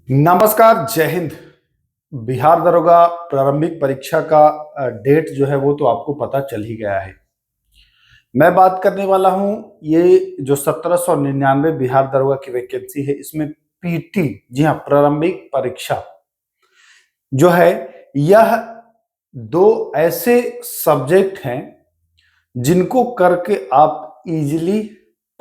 नमस्कार, जय हिंद। बिहार दरोगा प्रारंभिक परीक्षा का डेट जो है वो तो आपको पता चल ही गया है। मैं बात करने वाला हूं ये जो 1799 बिहार दरोगा की वैकेंसी है, इसमें पीटी, जी हाँ, प्रारंभिक परीक्षा जो है, यह दो ऐसे सब्जेक्ट हैं जिनको करके आप इजीली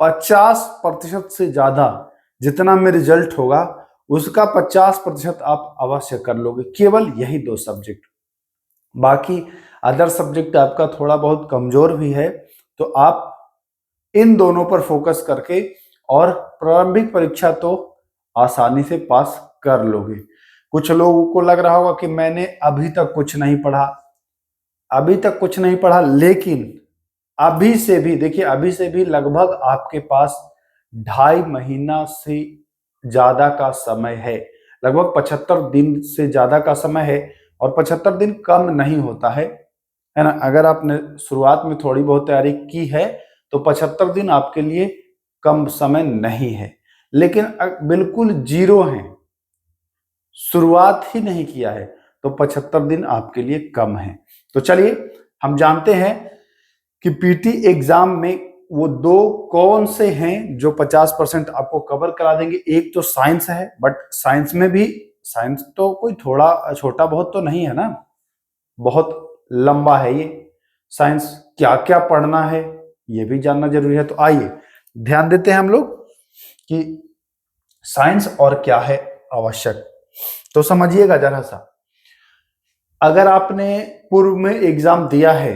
50% से ज्यादा, जितना में रिजल्ट होगा उसका 50% आप अवश्य कर लोगे, केवल यही दो सब्जेक्ट। बाकी अदर सब्जेक्ट आपका थोड़ा बहुत कमजोर भी है, तो आप इन दोनों पर फोकस करके और प्रारंभिक परीक्षा तो आसानी से पास कर लोगे। कुछ लोगों को लग रहा होगा कि मैंने अभी तक कुछ नहीं पढ़ा, लेकिन अभी से भी देखिए, अभी से भी लगभग आपके पास 2.5 महीना से ज्यादा का समय है, लगभग 75 दिन से ज्यादा का समय है। और 75 दिन कम नहीं होता है ना। अगर आपने शुरुआत में थोड़ी बहुत तैयारी की है तो 75 दिन आपके लिए कम समय नहीं है। लेकिन बिल्कुल जीरो है, शुरुआत ही नहीं किया है, तो 75 दिन आपके लिए कम है। तो चलिए हम जानते हैं कि पीटी एग्जाम में वो दो कौन से हैं जो 50% आपको कवर करा देंगे। एक तो साइंस है, बट साइंस में भी, साइंस तो कोई थोड़ा छोटा बहुत तो नहीं है ना, बहुत लंबा है ये साइंस। क्या क्या पढ़ना है ये भी जानना जरूरी है। तो आइए ध्यान देते हैं हम लोग कि साइंस और क्या है आवश्यक। तो समझिएगा जरा सा, अगर आपने पूर्व में एग्जाम दिया है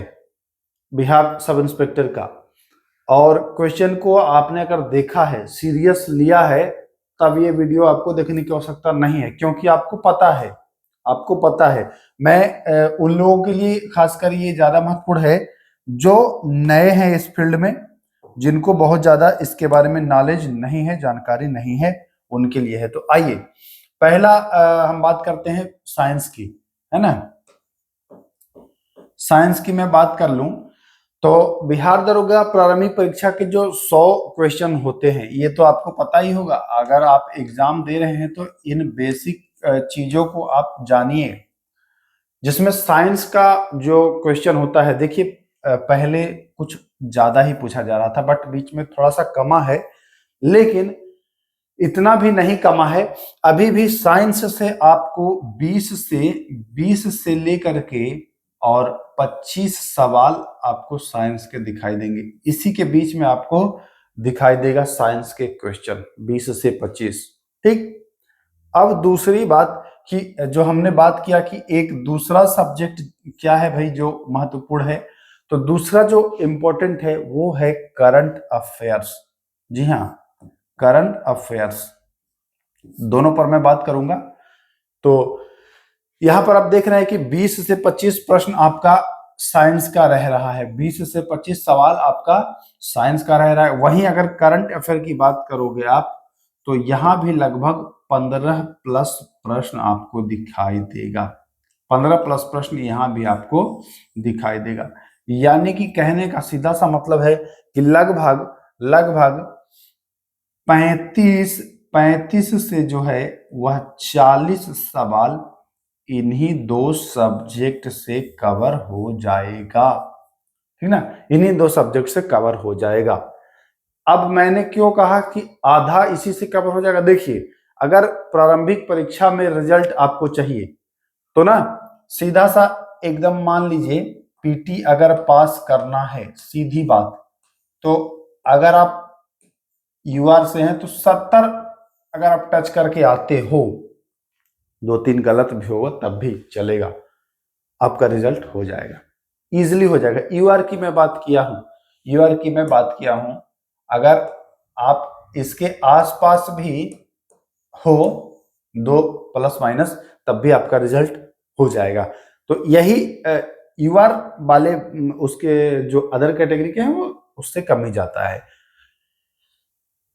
बिहार सब इंस्पेक्टर का, और क्वेश्चन को आपने अगर देखा है, सीरियस लिया है, तब ये वीडियो आपको देखने की आवश्यकता नहीं है, क्योंकि आपको पता है। मैं उन लोगों के लिए खासकर ये ज्यादा महत्वपूर्ण है जो नए हैं इस फील्ड में, जिनको बहुत ज्यादा इसके बारे में नॉलेज नहीं है, जानकारी नहीं है, उनके लिए है। तो आइए पहला हम बात करते हैं साइंस की, है ना। साइंस की मैं बात कर लूं तो बिहार दरोगा प्रारंभिक परीक्षा के जो 100 क्वेश्चन होते हैं, ये तो आपको पता ही होगा। अगर आप एग्जाम दे रहे हैं तो इन बेसिक चीजों को आप जानिए। जिसमें साइंस का जो क्वेश्चन होता है, देखिए पहले कुछ ज्यादा ही पूछा जा रहा था, बट बीच में थोड़ा सा कमा है, लेकिन इतना भी नहीं कमा है। अभी भी साइंस से आपको 20 से लेकर के और 25 सवाल आपको साइंस के दिखाई देंगे। इसी के बीच में आपको दिखाई देगा साइंस के क्वेश्चन 20 से 25। ठीक। अब दूसरी बात कि जो हमने बात किया कि एक दूसरा सब्जेक्ट क्या है भाई जो महत्वपूर्ण है, तो दूसरा जो इंपॉर्टेंट है वो है करंट अफेयर्स। जी हाँ, करंट अफेयर्स, दोनों पर मैं बात करूंगा। तो यहां पर आप देख रहे हैं कि 20 से 25 प्रश्न आपका साइंस का रह रहा है, 20 से 25 सवाल आपका साइंस का रह रहा है। वहीं अगर करंट अफेयर की बात करोगे आप, तो यहां भी लगभग 15 प्लस प्रश्न आपको दिखाई देगा। 15 प्लस प्रश्न यहां भी आपको दिखाई देगा। यानी कि कहने का सीधा सा मतलब है कि लगभग लगभग 35 से जो है वह 40 सवाल इन्हीं दो सब्जेक्ट से कवर हो जाएगा। ठीक ना, इन्हीं दो सब्जेक्ट से कवर हो जाएगा। अब मैंने क्यों कहा कि आधा इसी से कवर हो जाएगा? देखिए, अगर प्रारंभिक परीक्षा में रिजल्ट आपको चाहिए तो ना, सीधा सा एकदम मान लीजिए पीटी अगर पास करना है, सीधी बात, तो अगर आप यूआर से हैं तो 70 अगर आप टच करके आते हो, 2-3 गलत भी होगा तब भी चलेगा, आपका रिजल्ट हो जाएगा, इजिली हो जाएगा। यूआर की मैं बात किया हूं, अगर आप इसके आसपास भी हो, 2 प्लस माइनस, तब भी आपका रिजल्ट हो जाएगा। तो यही यूआर वाले उसके जो अदर कैटेगरी के हैं वो उससे कम ही जाता है।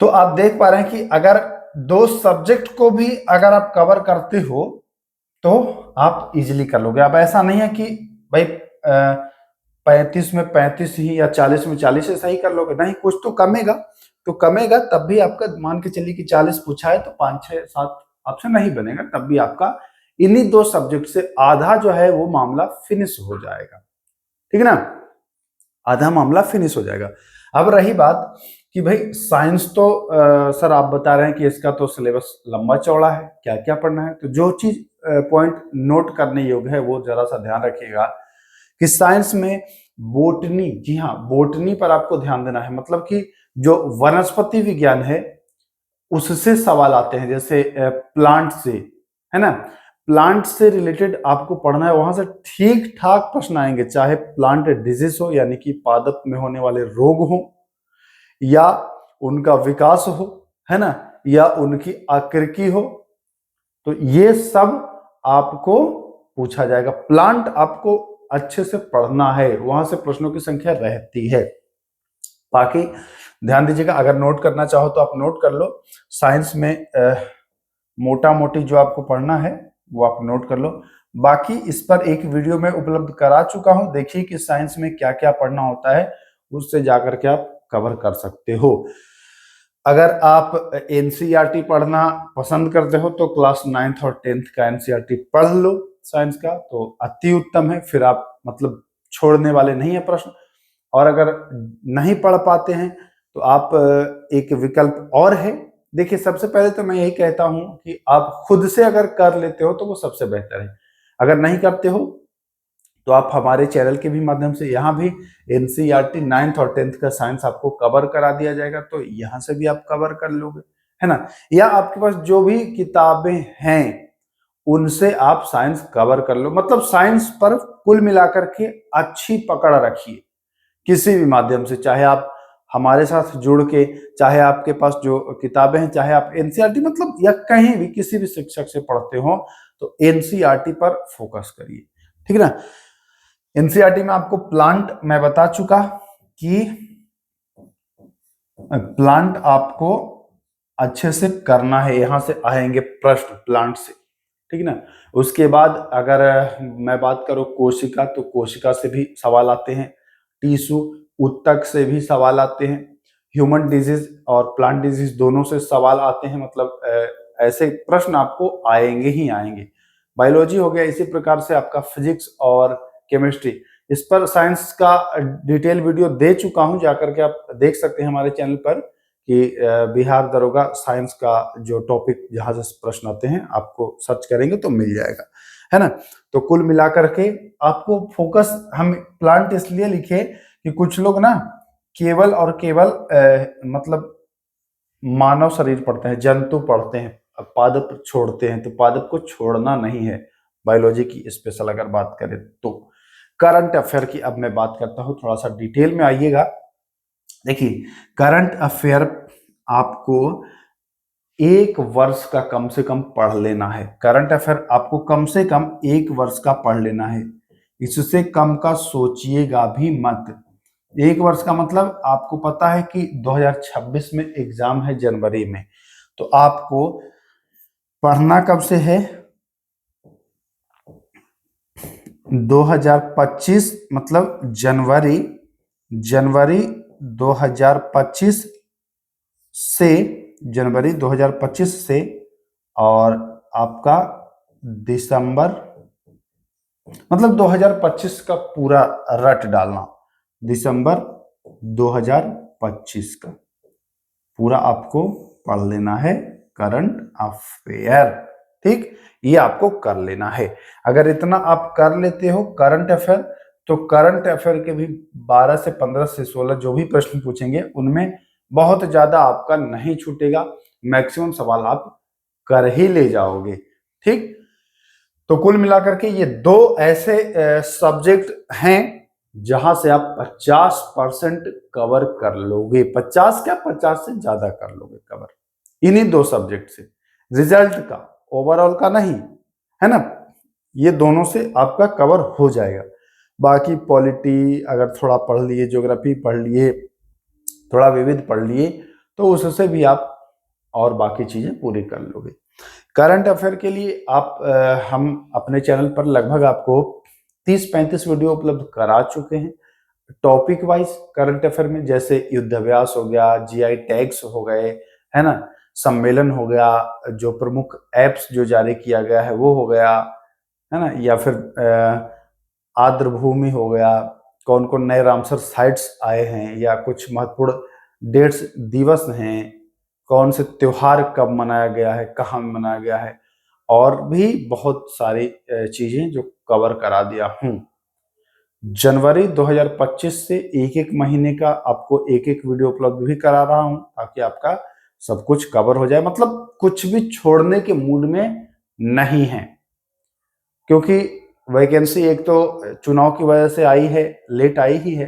तो आप देख पा रहे हैं कि अगर दो सब्जेक्ट को भी अगर आप कवर करते हो तो आप इजीली कर लोगे। अब ऐसा नहीं है कि भाई 35 में 35 ही या 40 में 40 ऐसा ही कर लोगे, नहीं, कुछ तो कमेगा। तब भी आपका मान के चलिए कि 40 पूछा है तो 5, 6, 7 ऑप्शन नहीं बनेगा, तब भी आपका इन्हीं 2 सब्जेक्ट से आधा जो है वो मामला फिनिश हो जाएगा। ठीक है ना, आधा मामला फिनिश हो जाएगा। अब रही बात कि भाई साइंस तो सर आप बता रहे हैं कि इसका तो सिलेबस लंबा चौड़ा है, क्या क्या पढ़ना है, तो जो चीज पॉइंट नोट करने योग्य है वो जरा सा ध्यान रखिएगा कि साइंस में बोटनी, जी हाँ बोटनी पर आपको ध्यान देना है, मतलब कि जो वनस्पति विज्ञान है उससे सवाल आते हैं, जैसे प्लांट से, है ना, प्लांट से रिलेटेड आपको पढ़ना है, वहां से ठीक ठाक प्रश्न आएंगे, चाहे प्लांट डिजीज हो यानी कि पादप में होने वाले रोग हो, या उनका विकास हो, है ना, या उनकी आकृति हो, तो ये सब आपको पूछा जाएगा। प्लांट आपको अच्छे से पढ़ना है, वहां से प्रश्नों की संख्या रहती है। बाकी ध्यान दीजिएगा, अगर नोट करना चाहो तो आप नोट कर लो। साइंस में मोटा मोटी जो आपको पढ़ना है वो आप नोट कर लो। बाकी इस पर एक वीडियो में उपलब्ध करा चुका हूं, देखिए कि साइंस में क्या क्या पढ़ना होता है, उससे जाकर के आप कवर कर सकते हो। अगर आप एनसीईआरटी पढ़ना पसंद करते हो तो क्लास 9th और 10th का एनसीईआरटी पढ़ लो साइंस का, तो अति उत्तम है, फिर आप मतलब छोड़ने वाले नहीं है प्रश्न। और अगर नहीं पढ़ पाते हैं तो आप एक विकल्प और है, देखिए सबसे पहले तो मैं यही कहता हूं कि आप खुद से अगर कर लेते हो तो वो सबसे बेहतर है। अगर नहीं करते हो तो आप हमारे चैनल के भी माध्यम से, यहाँ भी एनसीईआरटी 9th और 10th का साइंस आपको कवर करा दिया जाएगा, तो यहाँ से भी आप कवर कर लोगे, है ना, या आपके पास जो भी किताबें हैं उनसे आप साइंस कवर कर लो। मतलब साइंस पर कुल मिलाकर के अच्छी पकड़ रखिए किसी भी माध्यम से, चाहे आप हमारे साथ जुड़ के, चाहे आपके पास जो किताबें हैं, चाहे आप एनसीईआरटी मतलब या कहीं भी किसी भी शिक्षक से पढ़ते हो तो एनसीईआरटी पर फोकस करिए, ठीक है ना। एनसीईआरटी में आपको प्लांट मैं बता चुका कि प्लांट आपको अच्छे से करना है, यहां से आएंगे प्रश्न प्लांट से, ठीक है ना। उसके बाद अगर मैं बात करूं कोशिका, तो कोशिका से भी सवाल आते हैं, टिश्यू उत्तक से भी सवाल आते हैं, ह्यूमन डिजीज और प्लांट डिजीज दोनों से सवाल आते हैं, मतलब ऐसे प्रश्न आपको आएंगे ही आएंगे। बायोलॉजी हो गया, इसी प्रकार से आपका फिजिक्स और केमिस्ट्री, इस पर साइंस का डिटेल वीडियो दे चुका हूं, जाकर के आप देख सकते हैं हमारे चैनल पर कि बिहार दरोगा साइंस का जो टॉपिक जहां से प्रश्न आते हैं आपको सर्च करेंगे तो मिल जाएगा, है ना। तो कुल मिलाकर के आपको फोकस, हम प्लांट इसलिए लिखे कि कुछ लोग ना केवल और केवल मतलब मानव शरीर पढ़ते हैं, जंतु पढ़ते हैं, पादप छोड़ते हैं, तो पादप को छोड़ना नहीं है बायोलॉजी की स्पेशल अगर बात करें तो। करंट अफेयर की अब मैं बात करता हूं, थोड़ा सा डिटेल में आइएगा। देखिए करंट अफेयर आपको 1 वर्ष का कम से कम पढ़ लेना है, करंट अफेयर आपको कम से कम 1 वर्ष का पढ़ लेना है, इससे कम का सोचिएगा भी मत। 1 वर्ष का मतलब आपको पता है कि 2026 में एग्जाम है जनवरी में, तो आपको पढ़ना कब से है, 2025 मतलब जनवरी 2025 से, जनवरी 2025 से, और आपका दिसंबर मतलब 2025 का पूरा रट डालना, दिसंबर 2025 का पूरा आपको पढ़ लेना है करंट अफेयर, ठीक, ये आपको कर लेना है। अगर इतना आप कर लेते हो करंट अफेयर, तो करंट अफेयर के भी 12 से 15 से 16 जो भी प्रश्न पूछेंगे उनमें बहुत ज्यादा आपका नहीं छूटेगा, मैक्सिमम सवाल आप कर ही ले जाओगे, ठीक। तो कुल मिलाकर के ये 2 ऐसे सब्जेक्ट हैं जहां से आप 50% कवर कर लोगे, 50 क्या 50 से ज्यादा कर लोगे कवर, इन्हीं 2 सब्जेक्ट से, रिजल्ट का ओवरऑल का नहीं, है ना, ये दोनों से आपका कवर हो जाएगा। बाकी पॉलिटी अगर थोड़ा पढ़ लिए, ज्योग्राफी पढ़ लिए, थोड़ा विविध पढ़ लिए, तो उससे भी आप और बाकी चीजें पूरी कर लोगे। करंट अफेयर के लिए आप हम अपने चैनल पर लगभग आपको 30-35 वीडियो उपलब्ध करा चुके हैं टॉपिक वाइज करंट अफेयर में, जैसे युद्धाभ्यास हो गया, जीआई टैग्स हो गए, है ना, सम्मेलन हो गया, जो प्रमुख ऐप्स जो जारी किया गया है वो हो गया, है ना, या फिर आर्द्रभूमि हो गया, कौन कौन नए रामसर साइट्स आए हैं, या कुछ महत्वपूर्ण डेट्स दिवस हैं, कौन से त्योहार कब मनाया गया है, कहाँ मनाया गया है, और भी बहुत सारी चीजें जो कवर करा दिया हूँ। जनवरी 2025 से एक एक महीने का आपको एक एक वीडियो उपलब्ध भी करा रहा हूं, ताकि आपका सब कुछ कवर हो जाए, मतलब कुछ भी छोड़ने के मूड में नहीं है। क्योंकि वैकेंसी एक तो चुनाव की वजह से आई है, लेट आई ही है।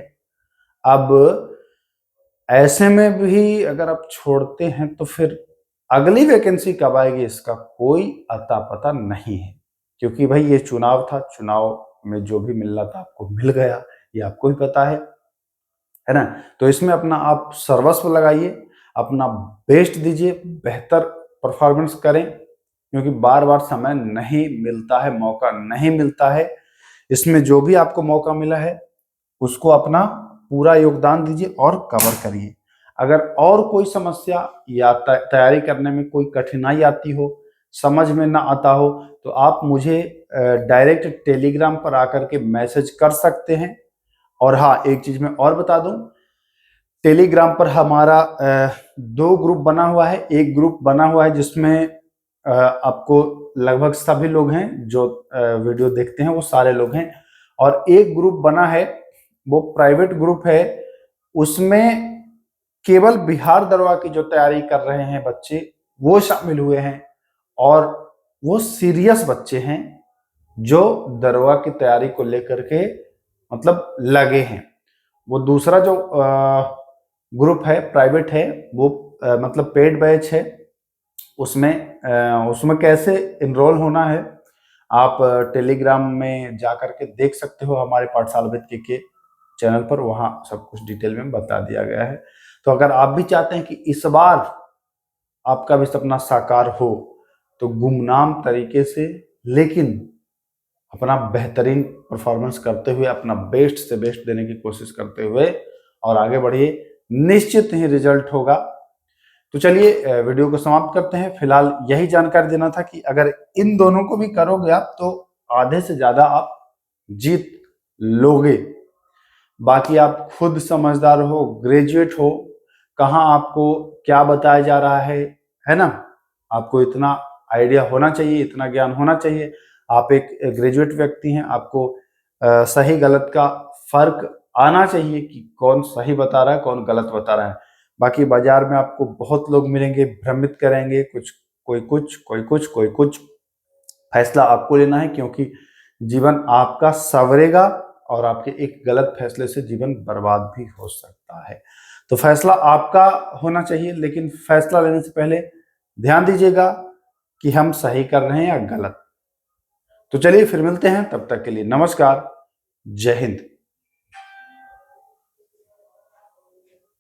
अब ऐसे में भी अगर आप छोड़ते हैं तो फिर अगली वैकेंसी कब आएगी इसका कोई अता पता नहीं है। क्योंकि भाई ये चुनाव था, चुनाव में जो भी मिलना था आपको मिल गया, ये आपको ही पता है ना। तो इसमें अपना आप सर्वस्व लगाइए, अपना बेस्ट दीजिए, बेहतर परफॉर्मेंस करें, क्योंकि बार बार समय नहीं मिलता है, मौका नहीं मिलता है। इसमें जो भी आपको मौका मिला है उसको अपना पूरा योगदान दीजिए और कवर करिए। अगर और कोई समस्या या तैयारी करने में कोई कठिनाई आती हो, समझ में ना आता हो, तो आप मुझे डायरेक्ट टेलीग्राम पर आकर के मैसेज कर सकते हैं। और हाँ, एक चीज मैं और बता दूं, टेलीग्राम पर हमारा 2 ग्रुप बना हुआ है। एक ग्रुप बना हुआ है जिसमें आपको लगभग सभी लोग हैं जो वीडियो देखते हैं, वो सारे लोग हैं। और एक ग्रुप बना है, वो प्राइवेट ग्रुप है, उसमें केवल बिहार दरोगा की जो तैयारी कर रहे हैं बच्चे वो शामिल हुए हैं, और वो सीरियस बच्चे हैं जो दरोगा की तैयारी को लेकर के मतलब लगे हैं। वो दूसरा जो ग्रुप है, प्राइवेट है, वो मतलब पेड बैच है। उसमें कैसे इनरोल होना है आप टेलीग्राम में जा करके देख सकते हो, हमारे पाठशाला वित्त के चैनल पर, वहां सब कुछ डिटेल में बता दिया गया है। तो अगर आप भी चाहते हैं कि इस बार आपका भी सपना साकार हो, तो गुमनाम तरीके से लेकिन अपना बेहतरीन परफॉर्मेंस करते हुए, अपना बेस्ट से बेस्ट देने की कोशिश करते हुए और आगे बढ़िए, निश्चित ही रिजल्ट होगा। तो चलिए वीडियो को समाप्त करते हैं। फिलहाल यही जानकारी देना था कि अगर इन दोनों को भी करोगे आप तो आधे से ज्यादा आप जीत लोगे। बाकी आप खुद समझदार हो, ग्रेजुएट हो, कहाँ आपको क्या बताया जा रहा है ना, आपको इतना आइडिया होना चाहिए, इतना ज्ञान होना चाहिए। आप एक ग्रेजुएट व्यक्ति हैं, आपको सही गलत का फर्क आना चाहिए कि कौन सही बता रहा है, कौन गलत बता रहा है। बाकी बाजार में आपको बहुत लोग मिलेंगे, भ्रमित करेंगे, कोई कुछ। फैसला आपको लेना है, क्योंकि जीवन आपका संवरेगा और आपके एक गलत फैसले से जीवन बर्बाद भी हो सकता है। तो फैसला आपका होना चाहिए, लेकिन फैसला लेने से पहले ध्यान दीजिएगा कि हम सही कर रहे हैं या गलत। तो चलिए फिर मिलते हैं, तब तक के लिए नमस्कार, जय हिंद।